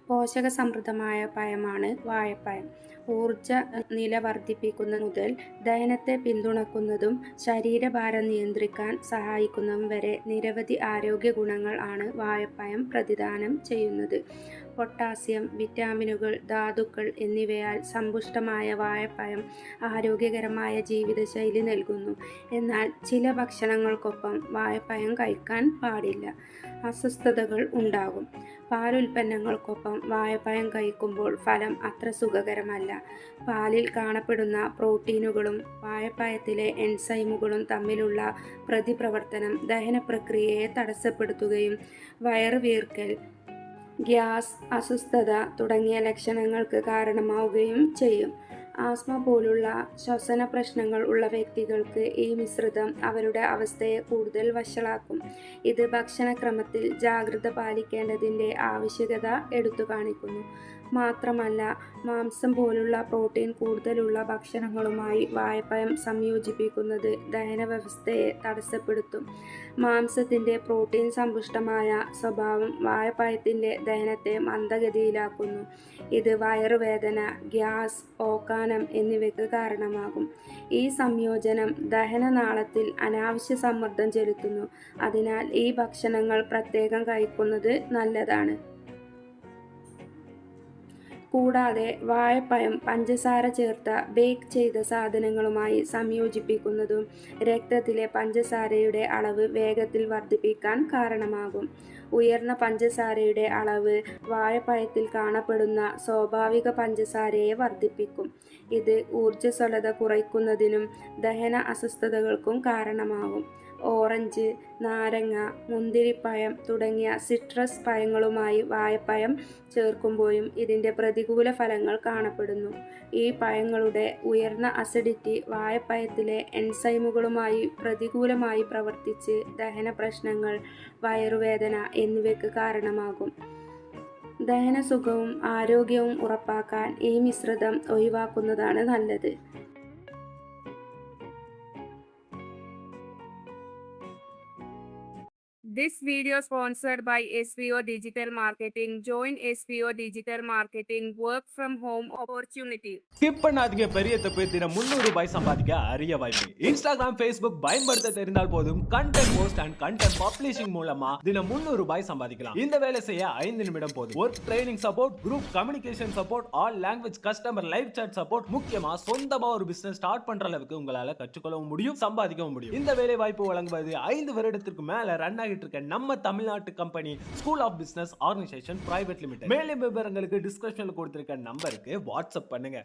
പോഷകസമൃദ്ധമായ പഴമാണ് വാഴപ്പഴം. ഊർജ നില വർദ്ധിപ്പിക്കുന്നത് മുതൽ ദഹനത്തെ പിന്തുണയ്ക്കുന്നതും ശരീരഭാരം നിയന്ത്രിക്കാൻ സഹായിക്കുന്നതും വരെ നിരവധി ആരോഗ്യ ഗുണങ്ങൾ ആണ് വാഴപ്പഴം പ്രതിദാനം ചെയ്യുന്നത്. പൊട്ടാസ്യം, വിറ്റാമിനുകൾ, ധാതുക്കൾ എന്നിവയാൽ സമ്പുഷ്ടമായ വാഴപ്പഴം ആരോഗ്യകരമായ ജീവിതശൈലി നൽകുന്നു. എന്നാൽ ചില ഭക്ഷണങ്ങൾക്കൊപ്പം വാഴപ്പഴം കഴിക്കാൻ പാടില്ല. അസ്വസ്ഥതകൾ ഉണ്ടാകും. പാലുൽപ്പന്നങ്ങൾക്കൊപ്പം വാഴപ്പഴം കഴിക്കുമ്പോൾ ഫലം അത്ര സുഖകരമല്ല. പാലിൽ കാണപ്പെടുന്ന പ്രോട്ടീനുകളും വാഴപ്പഴത്തിലെ എൻസൈമുകളും തമ്മിലുള്ള പ്രതിപ്രവർത്തനം ദഹനപ്രക്രിയയെ തടസ്സപ്പെടുത്തുകയും വയറുവീർക്കൽ, ഗ്യാസ്, അസ്വസ്ഥത തുടങ്ങിയ ലക്ഷണങ്ങൾക്ക് കാരണമാവുകയും ചെയ്യും. ആസ്മ പോലുള്ള ശ്വസന പ്രശ്നങ്ങൾ ഉള്ള വ്യക്തികൾക്ക് ഈ മിശ്രിതം അവരുടെ അവസ്ഥയെ കൂടുതൽ വഷളാക്കും. ഇത് ഭക്ഷണക്രമത്തിൽ ജാഗ്രത പാലിക്കേണ്ടതിൻ്റെ ആവശ്യകത എടുത്തുകാണിക്കുന്നു. മാത്രമല്ല, മാംസം പോലുള്ള പ്രോട്ടീൻ കൂടുതലുള്ള ഭക്ഷണങ്ങളുമായി വാഴപ്പഴം സംയോജിപ്പിക്കുന്നത് ദഹനവ്യവസ്ഥയെ തടസ്സപ്പെടുത്തും. മാംസത്തിൻ്റെ പ്രോട്ടീൻ സമ്പുഷ്ടമായ സ്വഭാവം വാഴപ്പഴത്തിൻ്റെ ദഹനത്തെ മന്ദഗതിയിലാക്കുന്നു. ഇത് വയറുവേദന, ഗ്യാസ്, ഓക്കാനം എന്നിവയ്ക്ക് കാരണമാകും. ഈ സംയോജനം ദഹനനാളത്തിൽ അനാവശ്യ സമ്മർദ്ദം ചെലുത്തുന്നു. അതിനാൽ ഈ ഭക്ഷണങ്ങൾ പ്രത്യേകം കഴിക്കുന്നത് നല്ലതാണ്. കൂടാതെ വാഴപ്പഴം പഞ്ചസാര ചേർത്ത ബേക്ക് ചെയ്ത സാധനങ്ങളുമായി സംയോജിപ്പിക്കുന്നതും രക്തത്തിലെ പഞ്ചസാരയുടെ അളവ് വേഗത്തിൽ വർദ്ധിപ്പിക്കാൻ കാരണമാകും. ഉയർന്ന പഞ്ചസാരയുടെ അളവ് വാഴപ്പഴത്തിൽ കാണപ്പെടുന്ന സ്വാഭാവിക പഞ്ചസാരയെ വർദ്ധിപ്പിക്കും. ഇത് ഊർജ്ജസ്വലത കുറയ്ക്കുന്നതിനും ദഹന അസ്വസ്ഥതകൾക്കും കാരണമാകും. ഓറഞ്ച്, നാരങ്ങ, മുന്തിരിപ്പഴം തുടങ്ങിയ സിട്രസ് പഴങ്ങളുമായി വാഴപ്പഴം ചേർക്കുമ്പോഴും ഇതിൻ്റെ പ്രതികൂല ഫലങ്ങൾ കാണപ്പെടുന്നു. ഈ പഴങ്ങളുടെ ഉയർന്ന അസിഡിറ്റി വാഴപ്പഴത്തിലെ എൻസൈമുകളുമായി പ്രതികൂലമായി പ്രവർത്തിച്ച് ദഹന പ്രശ്നങ്ങൾ, വയറുവേദന എന്നിവയ്ക്ക് കാരണമാകും. ദഹനസുഖവും ആരോഗ്യവും ഉറപ്പാക്കാൻ ഈ മിശ്രിതം ഒഴിവാക്കുന്നതാണ് നല്ലത്. This video sponsored by SVO Digital Marketing. Join SVO Digital Marketing work from home opportunity. Skip பண்ணாதீங்க, பெரிய தப்பு. தினம் 300 ரூபாய் சம்பாதிக்க அரிய வாய்ப்பு. இன்ஸ்டாகிராம், ஃபேஸ்புக் பயன்படுத்த தெரிந்தால் போதும் content post and content publishing மூலமா தினம் 300 ரூபாய் சம்பாதிக்கலாம். இந்த வேலை செய்ய 5 நிமிடம் போதும். Work training support, group communication support, all language customer live chat support, முக்கியமா சொந்தமா ஒரு பிசினஸ் ஸ்டார்ட் பண்ற அளவுக்கு உங்களால கற்றுக்கொள்ளவும் முடியும், சம்பாதிக்கவும் முடியும். இந்த வேலை வாய்ப்பு வழங்குவது 5 வருடத்திற்கு மேல ரன் ஆகிட்டு நம்ம தமிழ்நாட்டு company school of business organisation private limited. மேலும் விவரங்களுக்கு டிஸ்கிரிப்ஷன்ல கொடுத்திருக்க நம்பருக்கு வாட்ஸ்அப் பண்ணுங்க.